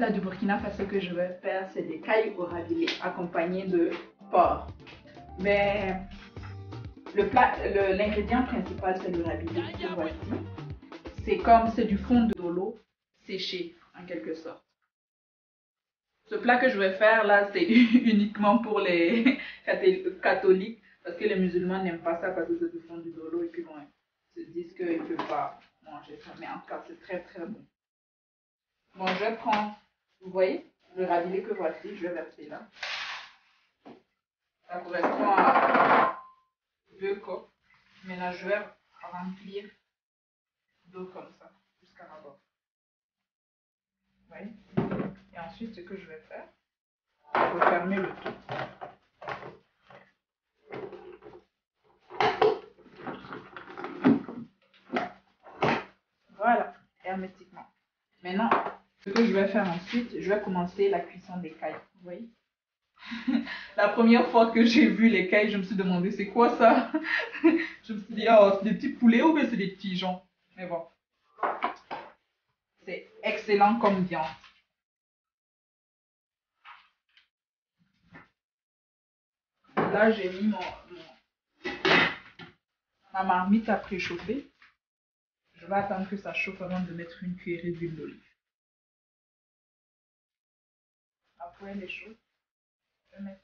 plat du Burkina Faso que je vais faire, c'est des cailles au rabilé accompagnés de porc. Mais l'ingrédient principal, c'est le rabilé que voici. C'est du fond de l'eau séché en quelque sorte. Ce plat que je vais faire là, c'est uniquement pour les catholiques parce que les musulmans n'aiment pas ça parce que c'est du fond de l'eau et puis bon, ils se disent qu'ils ne peuvent pas manger ça. Mais en tout cas, c'est très très bon. Bon, je vais prendre, vous voyez, le rabilé que voici, je vais verser là. Ça correspond à 2 coques. Maintenant, je vais remplir d'eau comme ça, jusqu'à la bord. Vous voyez? Et ensuite, ce que je vais faire, je vais fermer le tout. Voilà, hermétiquement. Maintenant, ce que je vais faire ensuite, je vais commencer la cuisson des cailles. Vous voyez? La première fois que j'ai vu les cailles, je me suis demandé c'est quoi ça? Je me suis dit, oh, c'est des petits poulets ou bien c'est des pigeons? Mais bon, c'est excellent comme viande. Là, j'ai mis ma marmite à préchauffer. Je vais attendre que ça chauffe avant de mettre une cuillerée d'huile d'olive. Après les choses, je vais mettre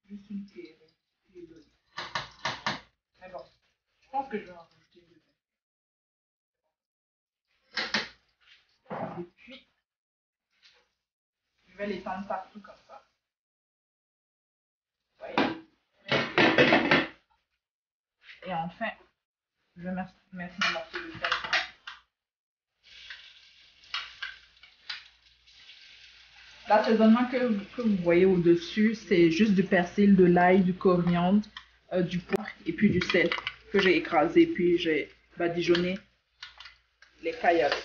juste une cuillerée d'huile d'olive. Mais bon, je pense que je vais en rajouter deux. Et puis, je vais l'étendre partout comme ça. Vous voyez? Et enfin, je vais mettre un morceau de sel. L'assaisonnement que vous voyez au-dessus, c'est juste du persil, de l'ail, du coriandre, du poivre et puis du sel que j'ai écrasé. Puis j'ai badigeonné les cailles avec.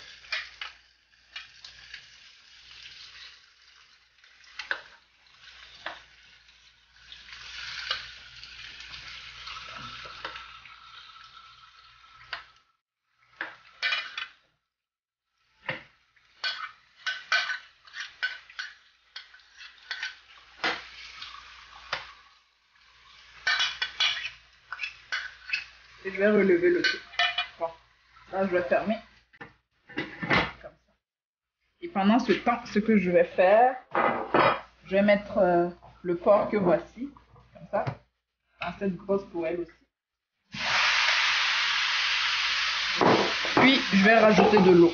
Et je vais relever le tout. Bon, là je vais fermer. Comme ça. Et pendant ce temps, ce que je vais faire, je vais mettre le porc que voici, comme ça, dans cette grosse poêle aussi. Puis, je vais rajouter de l'eau.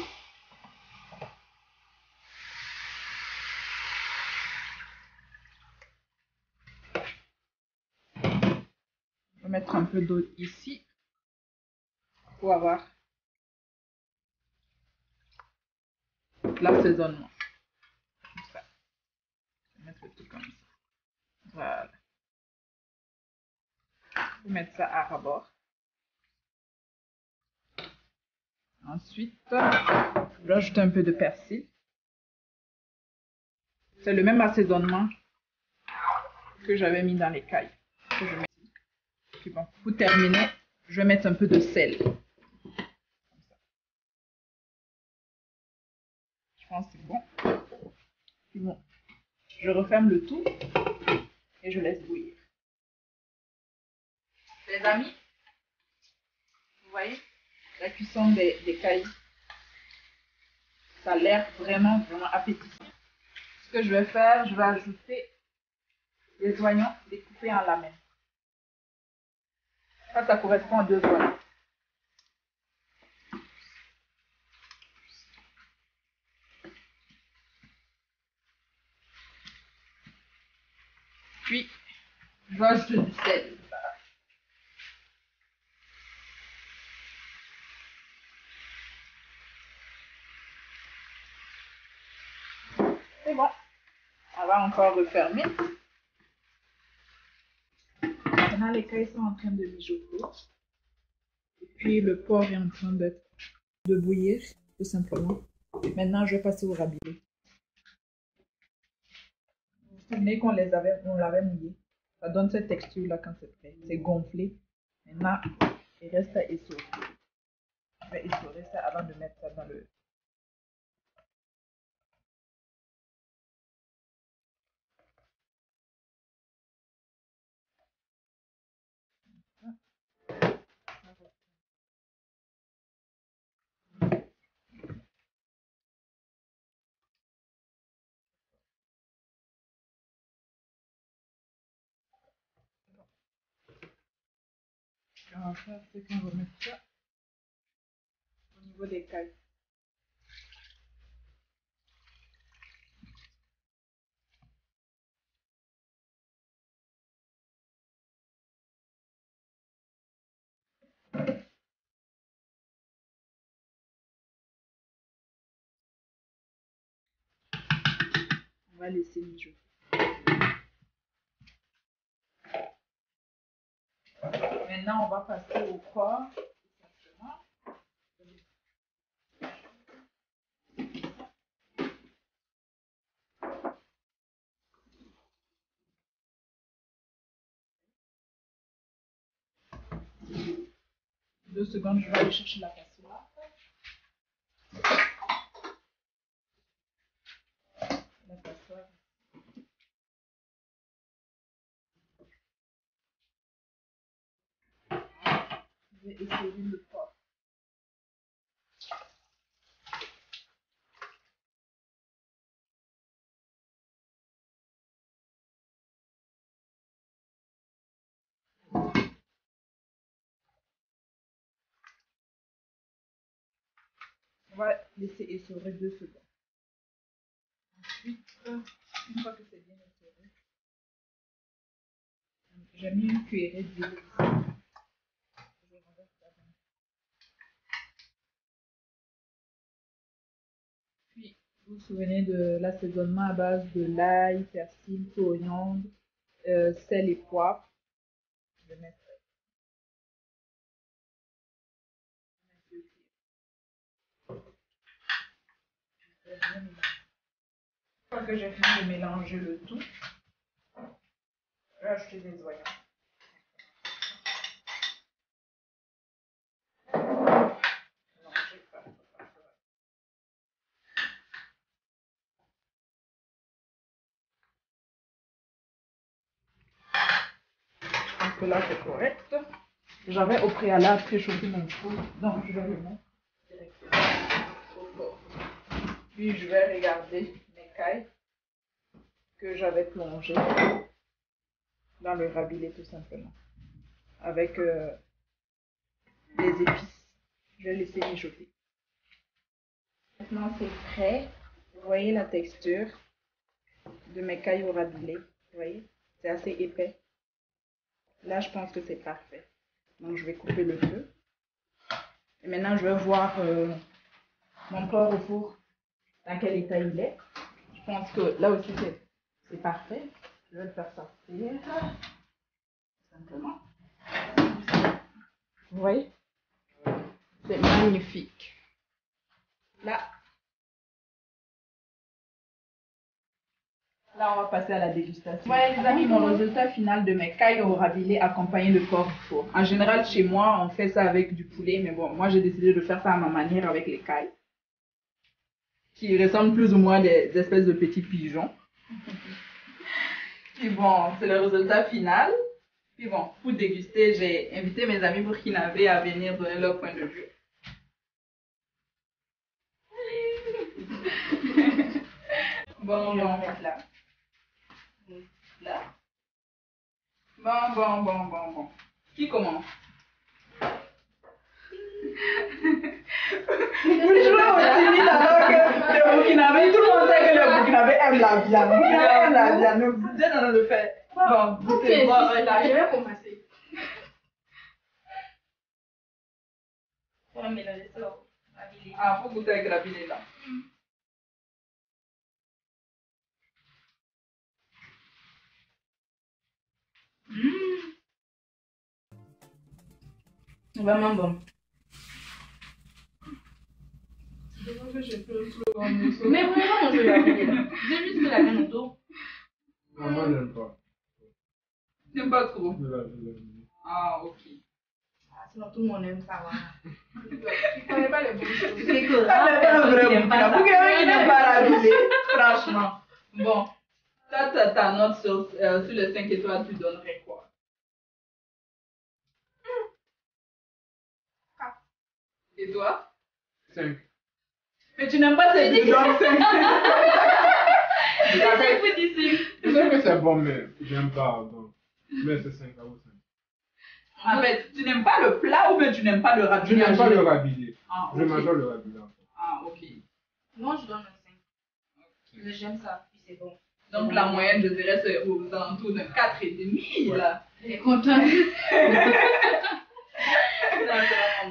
Je vais mettre un peu d'eau ici pour avoir l'assaisonnement. Comme ça. Je vais mettre le tout comme ça. Voilà. Je vais mettre ça à ras-bord. Ensuite, je vais ajouter un peu de persil. C'est le même assaisonnement que j'avais mis dans les cailles. Que je mets ici. Puis bon, pour terminer, je vais mettre un peu de sel. Comme ça. Je pense que c'est bon. Puis bon, je referme le tout et je laisse bouillir. Les amis, vous voyez la cuisson des cailles. Ça a l'air vraiment appétissant. Ce que je vais faire, je vais ajouter les oignons découpés en lamelles. Ça correspond à 2 oignons. Puis, je vais ajouter du sel. C'est bon. On va encore refermer. Maintenant, les cailles sont en train de mijoter. Et puis, le porc est en train de bouillir, tout simplement. Et maintenant, je vais passer au rabilé. Vous vous souvenez qu'on l'avait mouillé. Ça donne cette texture-là quand c'est prêt. C'est gonflé. Maintenant, il reste à essorer. Je vais essorer ça avant de mettre ça dans le Ce qu'on va faire, c'est qu'on va mettre ça au niveau des cailles. On va laisser mijoter. Maintenant, on va passer au corps. Deux secondes, je vais aller chercher la passoire. La passoire. Je vais essayer le corps. On va laisser essorer 2 secondes. Ensuite, une fois que c'est bien essoré, j'ai mis une cuillerée d'huile. Puis, vous vous souvenez de l'assaisonnement à base de l'ail, persil, coriandre, sel et poivre. Je vais mettre une fois que j'ai fini de mélanger le tout, je vais ajouter des oignons. Donc là c'est correct. J'avais au préalable préchauffé mon four, donc je vais le mettre directement au four. Puis je vais regarder mes cailles que j'avais plongées dans le rabilé tout simplement, avec des épices. Je vais laisser mijoter. Maintenant c'est prêt. Vous voyez la texture de mes cailles au rabilé. Vous voyez, c'est assez épais. Là, je pense que c'est parfait. Donc, je vais couper le feu. Et maintenant, je vais voir mon porc au four, dans quel état il est. Je pense que là aussi, c'est parfait. Je vais le faire sortir. Simplement. Vous voyez? C'est magnifique. Là, on va passer à la dégustation. Voilà les amis, mon résultat final de mes cailles au rabilé accompagné de porc au four. En général, chez moi, on fait ça avec du poulet, mais bon, moi j'ai décidé de faire ça à ma manière avec les cailles, qui ressemblent plus ou moins à des espèces de petits pigeons. Puis bon, c'est le résultat final. Puis bon, pour déguster, j'ai invité mes amis burkinabés à venir donner leur point de vue. Bon, on va en mettre là. Là. Bon. Qui commence? Vous jouez au timide alors que le Burkinabé, tout le monde sait que le Burkinabé aime la viande. Burkinabé aime la viande, donc vous êtes en train de faire. Bon, vous pouvez voir. Là, je vais commencer. On va mélanger ça au rabilé. Ah, faut goûter avec la rabilé là. Vraiment bon. Mais vraiment, je vais rabilé là. J'ai juste fait la viande autour. Non, moi, j'aime pas. J'aime pas trop. Je l'aime. Ah, ok. Ah, sinon, tout le monde aime ça. Voilà. Tu connais pas les bonnes choses. C'est que ça, c'est pas vrai. Burkinabé qui n'aime pas la rabilé, franchement. Bon, ta note sur les 5 étoiles, tu donnerais quoi? Et toi? 5. Mais tu n'aimes pas ces deux donc 5. C'est difficile. Je sais que c'est bon, mais j'aime pas. Donc, mais c'est 5 à vous 5. En fait, tu n'aimes pas le plat ou bien tu n'aimes pas le Je rabiné? n'aime pas le rabiné. Ah, Je ok. m'adore le rabiné. Ah, ok. Moi, je donne un 5. J'aime ça, puis c'est bon. Donc la moyenne, je dirais, c'est aux alentours de 4,5 là. Elle est contente.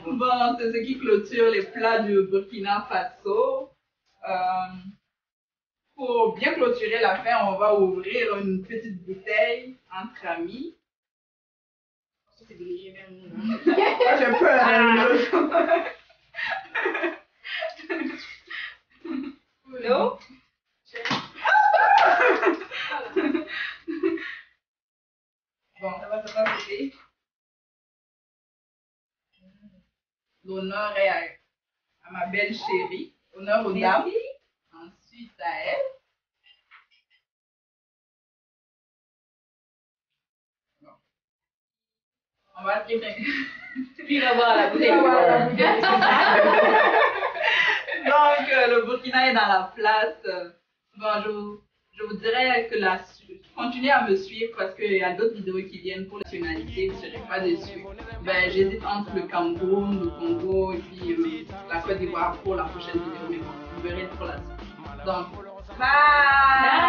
Bon, c'est ce qui clôture les plats du Burkina Faso. Pour bien clôturer la fin, on va ouvrir une petite bouteille entre amis. C'est léger même. J'ai peur. L'eau? Bon, ça va se passer. L'honneur est à ma belle chérie. Honneur aux dames. Ensuite à elle. Bon. On va très bien. Puis va voir la bouteille. Donc, le Burkina est dans la place. Bon, je vous dirais que continuez à me suivre parce qu'il y a d'autres vidéos qui viennent pour la nationalité, vous ne serez pas déçus. Ben, j'hésite entre le Cameroun, le Congo et puis la Côte d'Ivoire pour la prochaine vidéo, mais bon, vous verrez pour la suite. Donc, bye!